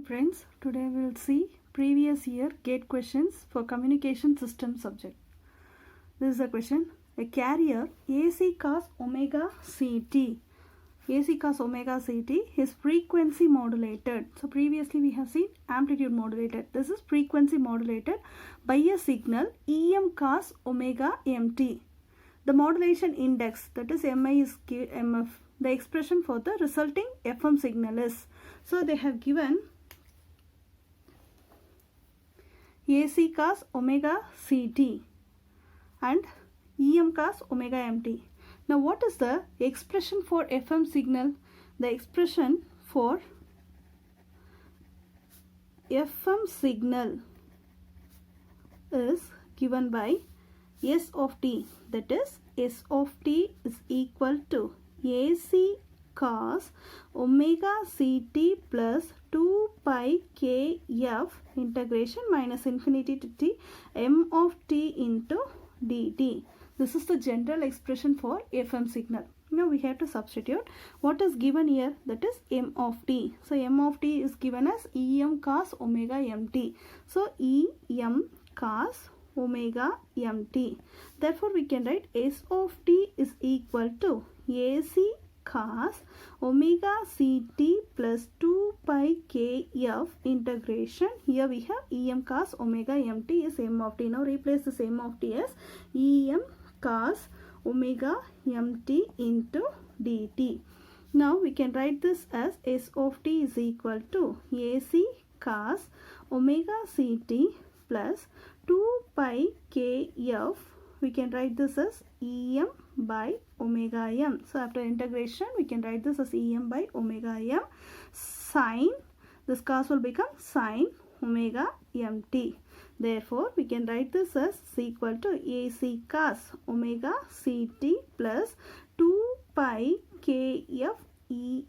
Friends, today we will see previous year GATE questions for communication system subject. This is a question. A carrier AC cos omega CT. AC cos omega CT is frequency modulated. So previously we have seen amplitude modulated. This is frequency modulated by a signal EM cos omega MT. The modulation index, that is MI is MF. The expression for the resulting FM signal is. So they have given AC cos omega CT and EM cos omega MT. Now what is the expression for FM signal? The expression for FM signal is given by S of t, that is S of t is equal to AC cos omega CT plus 2 pi kf integration minus infinity to t m of t into dt. This is the general expression for FM signal. Now we have to substitute what is given here, that is m of t. So m of t is given as Em cos omega mt. So Em cos omega mt. Therefore we can write S of t is equal to AC cos omega CT plus 2 pi kf integration. Here we have Em cos omega mt is m of t. Now replace this m of t as Em cos omega mt into dt. Now we can write this as S of t is equal to AC cos omega CT plus 2 pi kf. We can write this as Em by omega m. So after integration we can write this as Em by omega m sine, this cos will become sine omega mt. Therefore we can write this as equal to AC cos omega CT plus 2 pi kf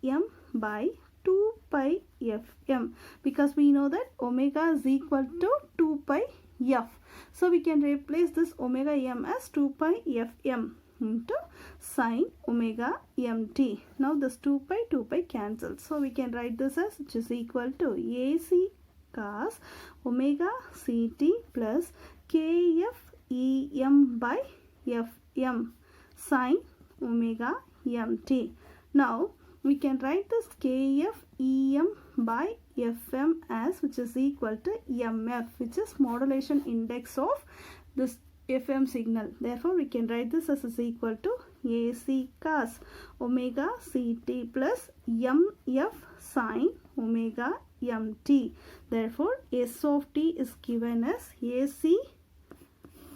Em by 2 pi fm, because we know that omega is equal to 2 pi f. So we can replace this omega m as 2 pi fm into sine omega mt. Now this 2 pi cancels. So we can write this as, which is equal to AC cos omega CT plus kf Em by fm sine omega mt. Now we can write this kf Em by fm as, which is equal to mf, which is modulation index of this FM signal. Therefore we can write this as is equal to AC cos omega CT plus mf sine omega mt. Therefore S of t is given as AC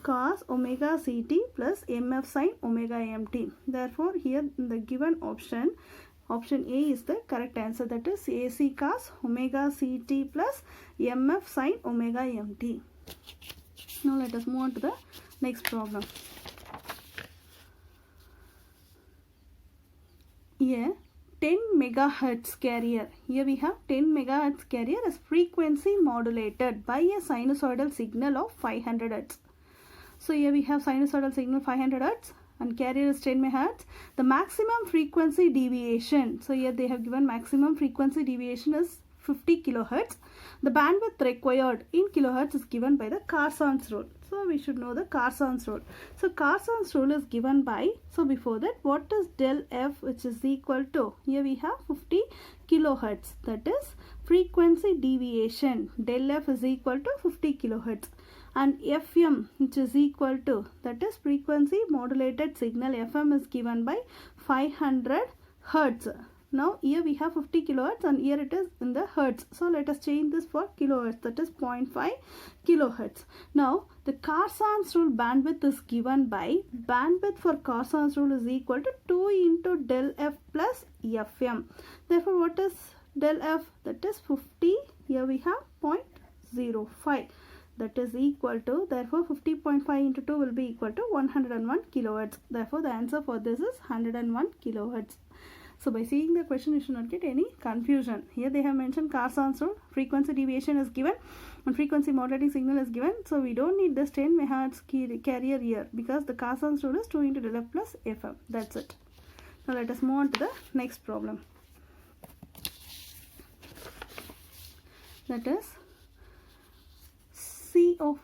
cos omega CT plus mf sine omega mt. Therefore here in the given option A is the correct answer, that is AC cos omega CT plus mf sine omega mt. Now let us move on to the next problem. Here 10 megahertz carrier. Here we have 10 megahertz carrier as frequency modulated by a sinusoidal signal of 500 hertz. So here we have sinusoidal signal 500 hertz and carrier is 10 megahertz. The maximum frequency deviation. So here they have given maximum frequency deviation is 50 kilohertz. The bandwidth required in kilohertz is given by the Carson's rule. So we should know the Carson's rule. So Carson's rule is given by, so before that what is del f, which is equal to, here we have 50 kilohertz, that is frequency deviation. Del f is equal to 50 kilohertz. And FM, which is equal to, that is frequency modulated signal, FM is given by 500 hertz. Now here we have 50 kilohertz and here it is in the hertz. So let us change this for kilohertz, that is 0.5 kilohertz. Now the Carson's rule bandwidth is given by, bandwidth for Carson's rule is equal to 2 into del f plus fm. Therefore what is del f? That is 50. Here we have 0.05. That is equal to, therefore 50.5 into 2 will be equal to 101 kilohertz. Therefore the answer for this is 101 kilohertz. So by seeing the question you should not get any confusion. Here they have mentioned Carson's rule, frequency deviation is given and frequency modulating signal is given. So we don't need this 10 megahertz carrier here because the Carson's rule is 2 into del f plus fm. That's it. Now let us move on to the next problem. that is C of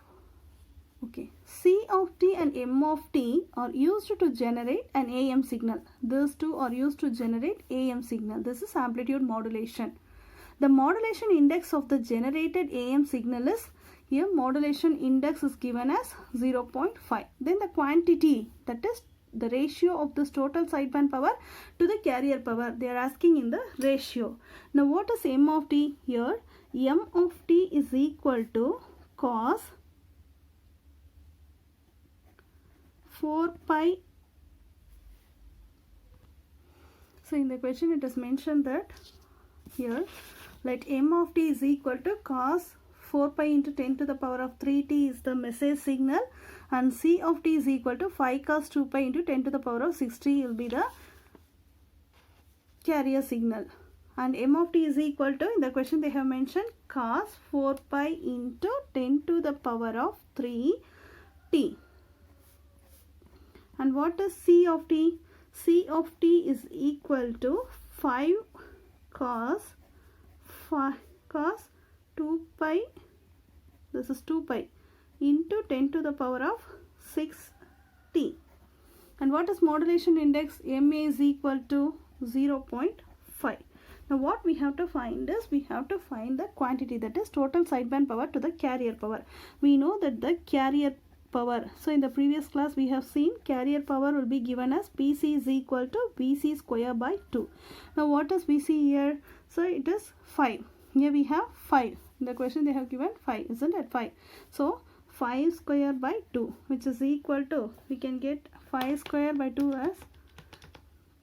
t and M of t are used to generate an AM signal. These two are used to generate AM signal. This is amplitude modulation. The modulation index of the generated AM signal is, here modulation index is given as 0.5. Then the quantity, that is the ratio of this total sideband power to the carrier power, they are asking in the ratio. Now what is M of t here? M of t is equal to cos 4 pi. So in the question it is mentioned that here let M of t is equal to cos 4 pi into 10 to the power of 3t is the message signal, and C of t is equal to 5 cos 2 pi into 10 to the power of 6t will be the carrier signal. And M of t is equal to, in the question they have mentioned cos 4 pi into 10 to the power of 3t. And what is C of t? C of t is equal to 5 cos 2 pi, this is 2 pi, into 10 to the power of 6t. And what is modulation index? MA is equal to 0.5. Now what we have to find is, we have to find the quantity, that is total sideband power to the carrier power. We know that the carrier power, so in the previous class we have seen carrier power will be given as PC is equal to VC square by 2. Now what is VC here? So it is 5. Here we have 5. In the question they have given 5, isn't it? 5. So 5 square by 2, which is equal to, we can get 5 square by 2 as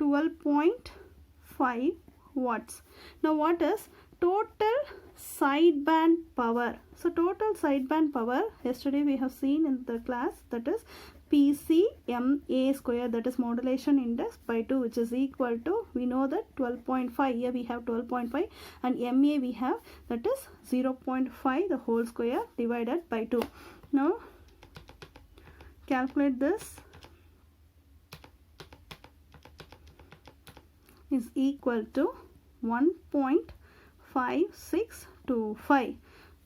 12.5 watts. Now what is total sideband power? So total sideband power, yesterday we have seen in the class, that is PCMA square, that is modulation index by 2, which is equal to, we know that 12.5, here we have 12.5, and MA we have, that is 0.5 the whole square divided by 2. Now calculate this, is equal to 1.5625.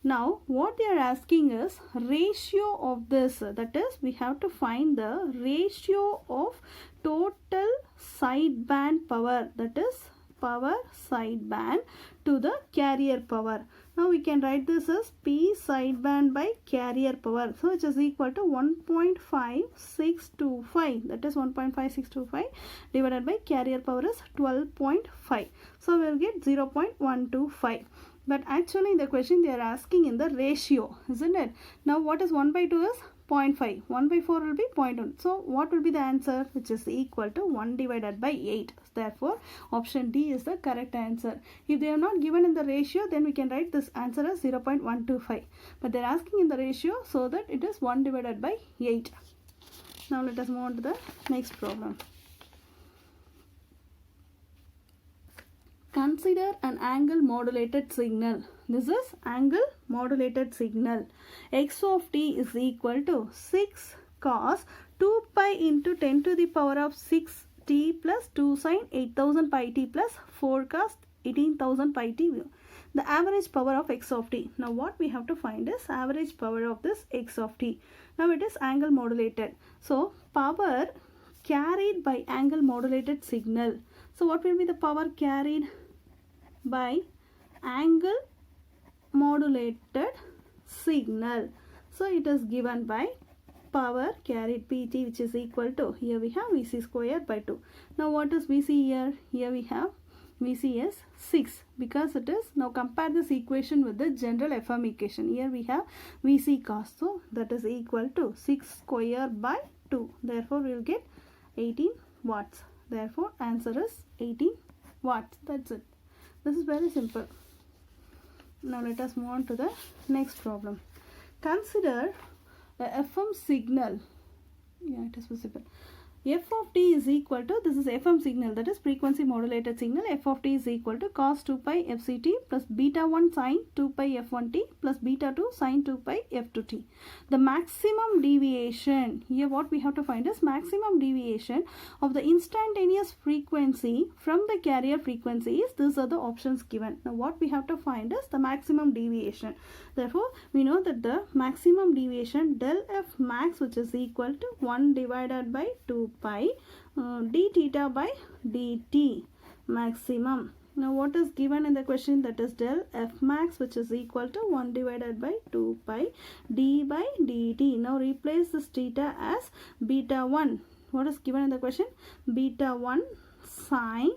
Now what they are asking is ratio of this, that is we have to find the ratio of total sideband power, that is power sideband to the carrier power. Now we can write this as P sideband by carrier power, so it is equal to 1.5625, that is 1.5625 divided by carrier power is 12.5, so we will get 0.125. But actually in the question they are asking in the ratio, isn't it? Now what is 1 by 2 is 0.5, 1 by 4 will be 0.1. So what will be the answer? Which is equal to 1 divided by 8. Therefore option D is the correct answer. If they are not given in the ratio, then we can write this answer as 0.125. But they are asking in the ratio, so that it is 1 divided by 8. Now let us move on to the next problem. Consider an angle modulated signal. This is angle modulated signal. X of t is equal to 6 cos 2 pi into 10 to the power of 6t plus 2 sin 8000 pi t plus 4 cos 18,000 pi t. The average power of x of t. Now what we have to find is average power of this x of t. Now it is angle modulated. So power carried by angle modulated signal. So what will be the power carried by angle modulated signal? So it is given by power carried PT, which is equal to, here we have VC square by 2. Now what is VC here? Here we have VC is 6, because it is, now compare this equation with the general FM equation. Here we have VC cos, so that is equal to 6 square by 2. Therefore we will get 18 watts. Therefore answer is 18 watts. That's it. This is very simple. Now let us move on to the next problem. Consider a FM signal. Yeah, it is visible. f of t is equal to, this is FM signal, that is frequency modulated signal. F of t is equal to cos 2 pi fct plus beta 1 sin 2 pi f1t plus beta 2 sin 2 pi f2t. The maximum deviation, here what we have to find is maximum deviation of the instantaneous frequency from the carrier frequencies. These are the options given. Now what we have to find is the maximum deviation. Therefore we know that the maximum deviation del f max, which is equal to 1 divided by 2 pi d theta by dt maximum. Now what is given in the question, that is del f max, which is equal to 1 divided by 2 pi d by dt. Now replace this theta as beta 1. What is given in the question? Beta 1 sine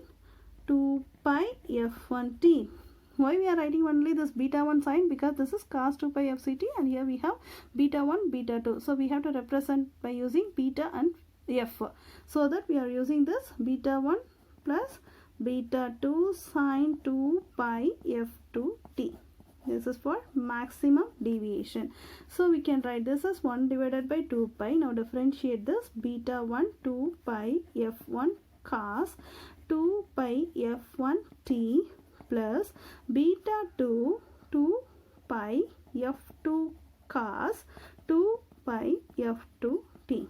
2 pi f1t. Why we are writing only this beta 1 sine? Because this is cos 2 pi fct and here we have beta 1, beta 2. So we have to represent by using beta and f. So that we are using this beta 1 plus beta 2 sine 2 pi f2t. This is for maximum deviation. So we can write this as 1 divided by 2 pi. Now differentiate this beta 1 2 pi f1 cos 2 pi f1t plus beta 2 2 pi f2 cos 2 pi f2t.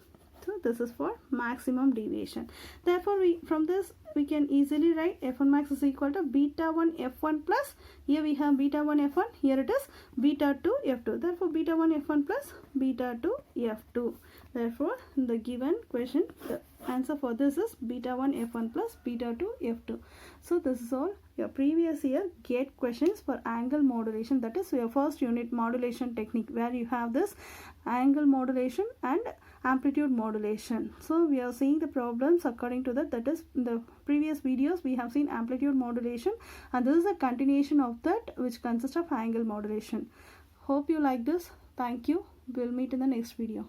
So this is for maximum deviation. Therefore from this we can easily write f1 max is equal to beta 1 f1 plus, here we have beta 1 f1, here it is beta 2 f2. Therefore beta 1 f1 plus beta 2 f2. Therefore the given question, the answer for this is beta 1 f1 plus beta 2 f2. So this is all your previous year GATE questions for angle modulation, that is your first unit modulation technique, where you have this angle modulation and amplitude modulation. So we are seeing the problems according to that. That is, in the previous videos we have seen amplitude modulation, and this is a continuation of that, which consists of angle modulation. Hope you like this. Thank you. We'll meet in the next video.